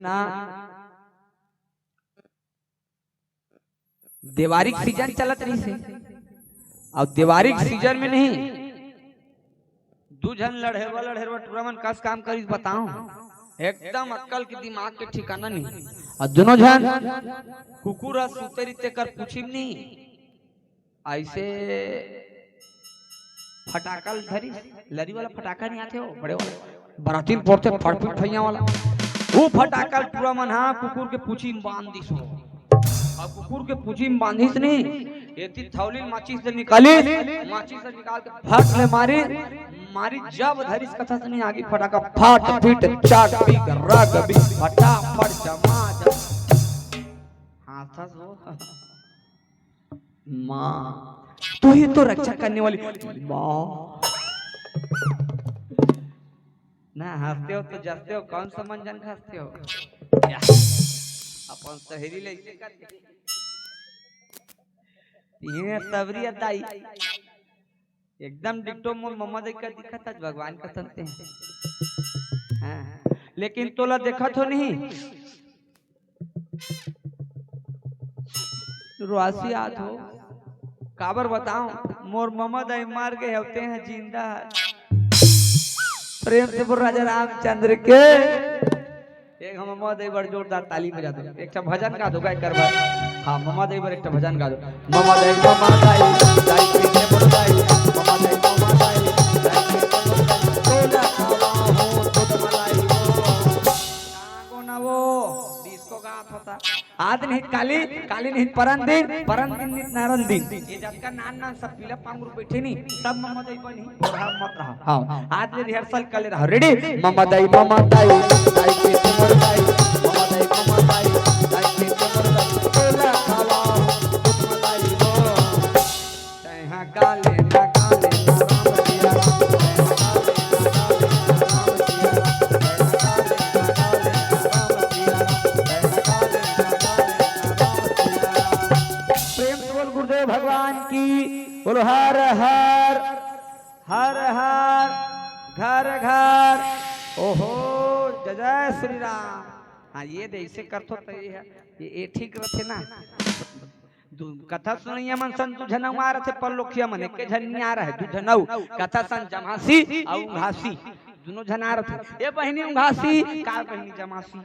ना दिवारिक सीजन चलत रही से और दिवारिक सीजन में नहीं दू जन लड़ेवा टूर्नामेंट कस काम करी बताऊं एकदम अक्कल के दिमाग के ठिकाना नहीं और दोनों जन कुकुर सुते रीते कर पूछी नहीं ऐसे फटाका धरी लरी वाला फटाका नहीं आते हो बड़े वाले बरातीन पड़ते फटफट भैया वाला वो फटाका पूरा मन हाँ कुकुर के पूछी में बांध दी सो और कुकुर के पूछी में बांधिस नहीं ये थौली माचिस से निकाली माचिस से निकाल के फट ले मारी जब धरिस कथा से नहीं आगे फटाका फट फिट चाट पीक रग भी फटाफट जमा हां था सो मां तू ही तो रक्षा करने वाली मां ना हंसते हो तो जसते हो कौन सा मंजन हंसते हो अपन सहेली ले इसे करते ये सबरी अदाई एकदम डिक्टो मोर मोहम्मद का दिखत है भगवान का संते हैं हां लेकिन तोला देखत हो नहीं रुआसी आत हो काबर बताऊं मोर मोहम्मद आई मार गए होते हैं जिंदा प्रेम से बोल राजा रामचंद्र के एक हम मोहम्मद बड़ जोरदार ताली बजा दो एक भजन गा दो गाय करवा हां मोहम्मद एक एक भजन गा दो मोहम्मद दाई दाई के बोल दाई मोहम्मद दाई तोला खावा हो तो मलाई हो कागो ना वो डिस्को गात होता आज नहीं काली नहीं परन दिन नहीं नारन दिन ये जब का नान सब पीला पांगुर बैठे नहीं सब मोहम्मद दाई बनी और हम मत रहा हां आज ले रिहर्सल कर ले रहा रेडी मोहम्मद दाई दाई के मोर दाई मोहम्मद दाई दाई के मोर दाई तोला खावा तो मलाई हो तैहा गाले ना राम सिया भगवान की बोलो हर हर हर हर घर घर ओहो जय श्री राम हाँ ये दे इसे करतो तो ये ठीक रहते ना कथा सुनिए मन सन दू जनऊ आ रहे पर लोखिया मन के जन नहीं आ रहा है दू जनऊ कथा सन जमासी और उंघासी दोनों जन आ रहे ये बहनी उंघासी का बहनी जमासी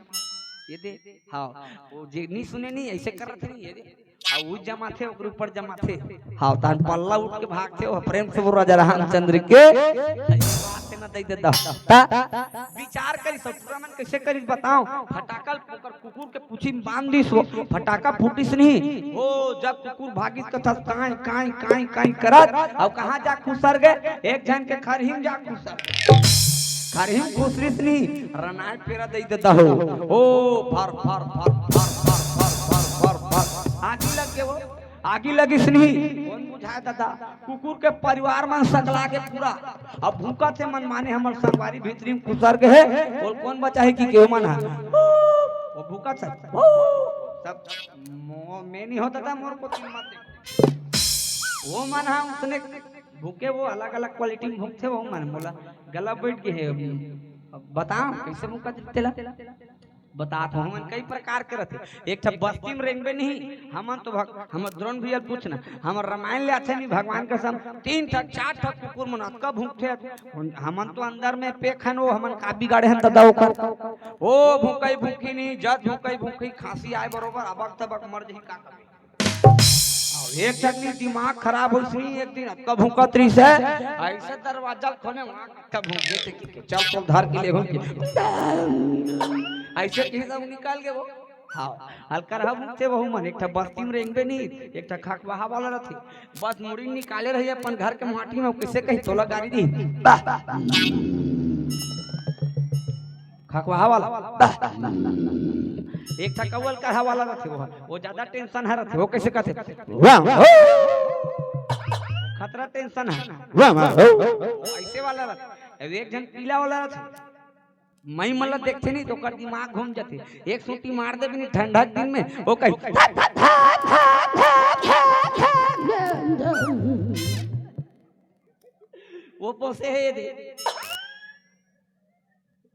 ये दे हाँ वो जे नहीं सुने नहीं ऐसे कर रहे नहीं ये दे वो जमा थे ऊपर जमा थे हाँ तान पल्ला उठ के भागते हो प्रेम से बोल राजा रामचंद्र के बात ना दे देता विचार करी सब टूर्नामेंट कैसे करी बताओ फटाका कुकुर के पूछी में बांध दी सो फटाका फूटिस नहीं ओ जब कुकुर भागिस कथा काई करत और कहां जा खुसर गए एक जन के खरहिम जा खुसर खरहिम खुसरिस नहीं रनाय फेरा दे देता हो ओ फर फर फर फर आगी लग गए वो आगी लगी सुनी कौन बुझाया दादा कुकुर के परिवार मन सकला के पूरा अब भूखा थे मन माने हमर संगवारी भीतरी में खुसर गए बोल कौन बचा है कि केहू मन है वो भूखा था सब मैं नहीं होता था मोर को तीन माते वो मन है उसने भूखे वो अलग अलग क्वालिटी में भूखे वो मन बोला गला बैठ गए बताओ कैसे भूखा तेला बतात हो हमन कई प्रकार के रहते एक ठप बस्ती में रेंगबे नहीं हमन तो हम द्रोण भैया पूछना हमर रामायण ले आथे नहीं भगवान के सम 3 ठक 4 ठक कुकुर मन अक्का भूखे हमन तो अंदर में पेखन वो हमन का बिगाड़े हन तदा ओकर ओ भूखई भूखी नहीं जद भूखई खांसी आए बरोबर अबक तबक मर जही का एक ठकनी दिमाग खराब हो सुनी एक दिन अक्का भूखत रही से ऐसे दरवाजा खोले वहां अक्का भूख देते कि चल धार के ले भूख ऐसे कहीं सब निकाल के वो हाँ हल्का रहा भूखते वहू मन एक बस्ती में रेंगबे नहीं एक खखवाहा वाला रहते बस मुड़ी निकाले रही अपन घर के माटी में कैसे कहीं तोला गाड़ी दी खखवाहा वाला एक कौवल का वाला रहते वो ज्यादा टेंशन है रहते वो कैसे कहते खतरा टेंशन है ऐसे वाला रहते एक जन पीला वाला रहते मई मतलब देखते नहीं तो कर दिमाग घूम जाते एक सूटी मार दे भी नहीं ठंडा दिन में वो कहीं वो पोसे है दे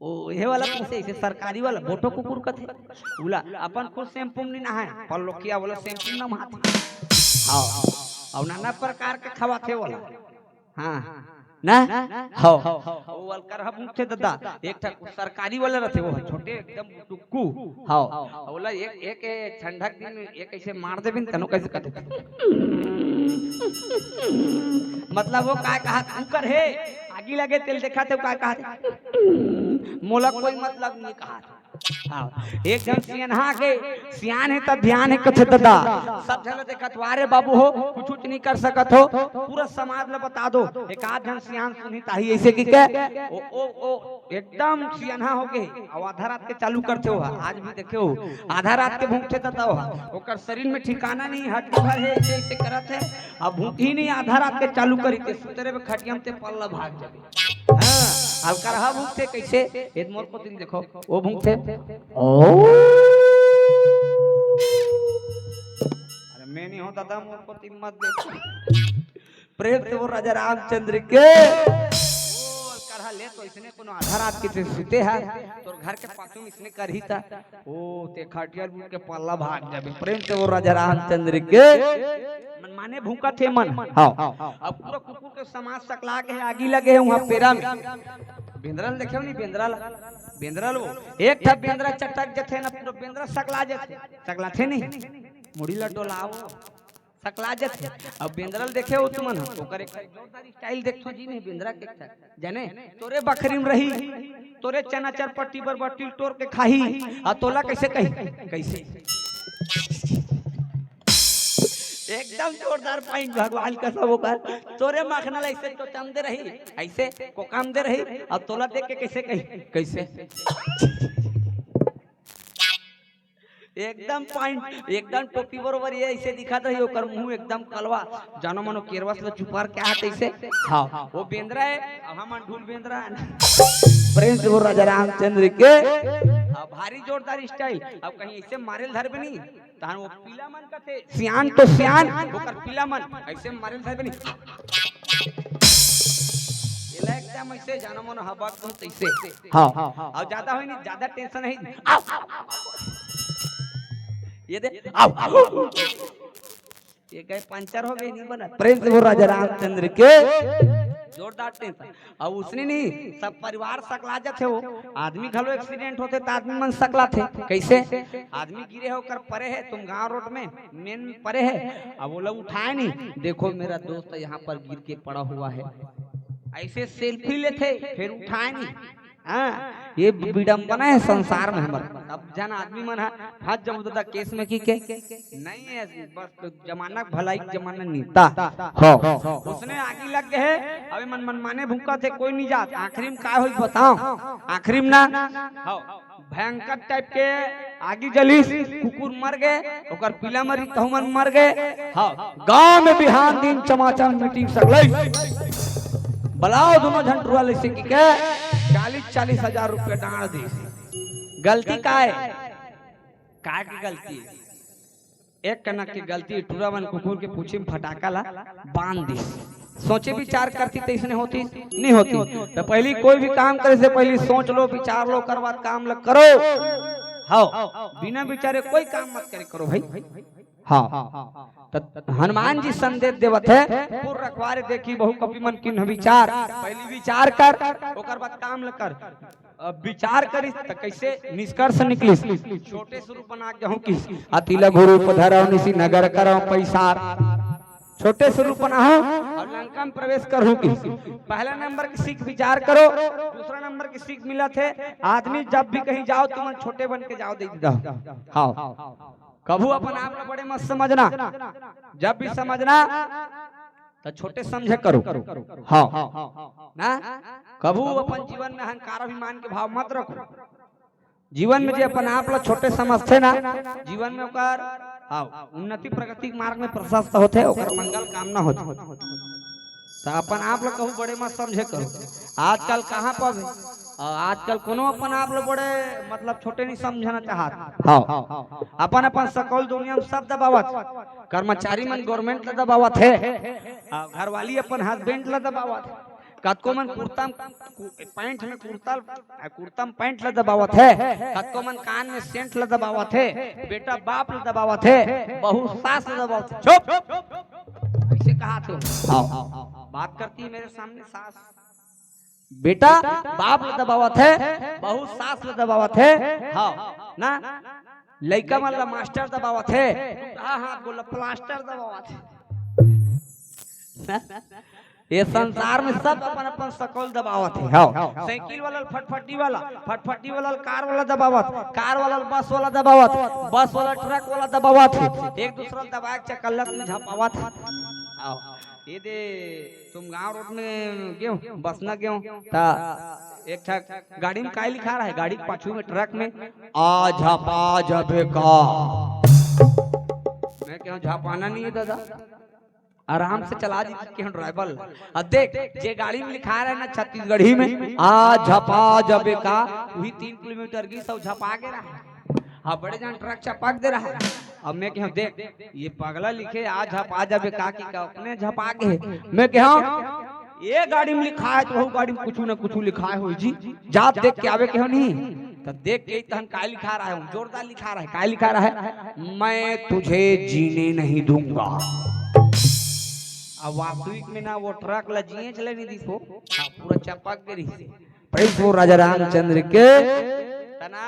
ओ ये वाला पूछे इसे सरकारी वाला बोटो कुकुर कथे उला अपन को शैम्पू नहीं नहाए पर लोकिया वाला शैम्पू ना माथे हां और नाना प्रकार के खवा थे वाला हां ना हां वो वाल कर हम थे दादा एक था सरकारी वाला रहते वो छोटे एकदम टुक्कू हां बोला एक एक ठंडक दिन एक ऐसे मार देबिन तनो कैसे कथे मतलब वो का कहा कुकर है आगी लगे तेल देखा थे का कहा मोला कोई मतलब नहीं कहा हाँ एक जन सियाना के सियान है तब ध्यान है कथे दादा सब जन देखा तुम्हारे बाबू हो कुछ नहीं कर सकत हो पूरा समाज ला बता दो एक आध जन सियान सुनी ताही ऐसे की के ओ एकदम सियाना हो गए और आधा रात के चालू करते हो आज भी देखे हो आधा रात के भूखे दादा हो ओकर शरीर में ठिकाना नहीं हट भर है ऐसे ऐसे करत है अब भूख ही नहीं आधा रात के चालू करी के सुतरे में खटियम ते पल्ला भाग जाबे हां अब करहा भूखे कैसे एक मोर को दिन देखो वो भूखे ओ अरे मैं नहीं हूं दादा मोर को तीन मत देखो प्रेम से वो राजा रामचंद्र के ओ करहा ले तो इसने कोनो आधा रात के सुते है तोर घर के पाछू इसने कर ही था ओ ते खटिया बुट के पल्ला भाग जाबे प्रेम से वो राजा रामचंद्र के मन माने भूखा थे मन हां अब पूरा कुकुर के समाज सकला के आगी लगे है वहां पेरा में बेंद्रल देखे नहीं बेंद्रल वो एक था बेंद्रा चटक जथे ना पूरा बेंद्रा सकला थे नहीं मुड़ी लटोलाओ सकला जथे अब बेंद्रल देखे हो तुमन ओकर एक जोरदार स्टाइल देखो जी नहीं बेंद्रा के जाने तोरे बखरीम रही तोरे चना चरपट्टी पर बटिल तोड़ के खाही आ तोला कैसे कही कैसे एकदम जोरदार पाइन भगवान का सब होकर तोरे मखना ऐसे तो चम दे रही ऐसे को काम दे रही और तोला देख के कैसे कही कैसे एकदम पॉइंट एकदम टोपी बरोबर ये ऐसे दिखाता है ओकर मुंह एकदम कलवा जानो मनो केरवस में चुपार क्या हाथ ऐसे हां वो बेंद्रा है हम ढूल बेंद्रा प्रिंस वो राजा रामचंद्र के भारी जोरदार स्टाइल अब कहीं ऐसे मारेल धर बनी तान वो पीला मन का थे सियान तो सियान ओकर पीला मन ऐसे मारेल धर बनी ये एकदम ऐसे जानो मनो हवा को ऐसे हां और ज्यादा होई नहीं ज्यादा टेंशन नहीं ये दे आओ ये गए पंचर हो गए नहीं बना प्रिंस वो राजा रामचंद्र के जोरदार टेंशन अब उसने नहीं सब परिवार सकला जाते हो आदमी घलो एक्सीडेंट होते तो आदमी मन सकला थे कैसे आदमी गिरे होकर परे है तुम गांव रोड में मेन परे है अब वो लोग उठाए नहीं देखो मेरा दोस्त यहाँ पर गिर के पड़ा हुआ है ऐसे सेल्फी लेते फिर उठाए नहीं हाँ ये विडंबना है संसार में हमारा अब जन आदमी मन हाथ जमदा केस में की के नहीं है बस जमाना भलाई जमाना नीता हो उसने आगे लग गए है अभी मन मन माने भूखा थे कोई नहीं जात आखिरी में का होई बताओ आखिरी में ना हो भयंकर टाइप के आगे जली कुकुर मर गए ओकर पीला मरी तहुमन मर गए हां गांव में बिहान दिन चमाचम मीटिंग सकले बुलाओ दोनों झंटुआ ले की के 40-40 हजार रुपये डांड दी गलती का है का की गलती एक कनक की गलती टूरावन कुकुर के पूछे में फटाका ला बांध दी सोचे विचार करती तो इसने होती नहीं होती तो पहली कोई भी काम करे से पहले सोच लो विचार लो कर बाद काम लग करो हाँ बिना विचारे कोई काम मत करे करो भाई हाँ हनुमान जी संदेश देवत है पूर रखवारे देखी बहु कपि मन किन्ह विचार पहली विचार कर ओकर बाद काम ल कर विचार करी त कैसे निष्कर्ष निकली छोटे स्वरूप बना के हूं कि अतिल गुरु पधरौ निसी नगर करौ पैसार छोटे स्वरूप बना और लंका में प्रवेश करूं कि पहला नंबर की सीख विचार करो दूसरा नंबर की सीख मिला थे आदमी जब भी कहीं जाओ तुम छोटे बन के जाओ दे हाँ कभू अपन आप लोग बड़े मत समझना जब भी समझना तो छोटे समझे करो हाँ ना कभू अपन जीवन में अहंकार अभिमान के भाव मत रखो जीवन में जो अपन आप लोग छोटे समझते ना जीवन में ओकर हाँ उन्नति प्रगति मार्ग में प्रशस्त होते ओकर मंगल कामना होते तो अपन आप लोग कहूँ बड़े मत समझे करो आजकल कहाँ पर आजकल कोनो अपन आप लोग बड़े मतलब छोटे नहीं समझना चाहत हाँ अपन अपन सकल दुनिया में सब दबावत कर्मचारी मन गवर्नमेंट ला दबावत है घरवाली अपन हस्बैंड ला दबावत कतको मन कुर्ता पैंट में कुर्ता में पैंट ला दबावत है, कतको मन कान में सेंट ला दबावत है, बेटा बाप ला दबावत है, बहू सास ला दबावत है। चुप, ऐसे कहा थे। आओ बात करती है मेरे सामने सास, बेटा बाप ला दबावत है, बहू सास ला दबावत है। हाँ ना, लइका मन ला मास्टर दबावत है, हाँ हाँ बोला प्लास्टर दबावत है। ये संसार में सब अपन अपन सकल दबावत है। हाँ, साइकिल वाला फटफटी वाला, फटफटी वाला कार वाला दबावत, कार वाला बस वाला दबावत, बस वाला ट्रक वाला दबावत है, एक दूसरा दबा के चकल्लक में झपावत है। आओ ये दे तुम गांव रोड में गए हो, बस ना गए हो ता एक ठक गाड़ी में काय लिखा रहा है, गाड़ी के पाछू में ट्रक में आ झपा जबे का। मैं क्यों झपाना नहीं है दादा, आराम से चला दी क्यों ड्राइवर। अब देख जे गाड़ी में लिखा रहा है ना छत्तीसगढ़ी में आ झपा जबे का, वही 3 किलोमीटर की सब झपा के रहा है। हाँ बड़े जान ट्रक चपाक दे रहा है। अब मैं क्यों देख ये पगला लिखे आ झपा जबे का की का अपने झपा के है। मैं क्यों ये गाड़ी में लिखा है तो वो गाड़ी में कुछ ना कुछ लिखा है हो जी, जात देख के आवे क्यों नहीं। तो देख के तहन काय लिखा रहा है, जोरदार लिखा रहा है, काय लिखा रहा है, मैं तुझे जीने नहीं दूंगा। अब वास्तविक में ना वो ट्रक ला जिए चले नहीं दिसो, पूरा चपक गई। राजा रामचंद्र के तना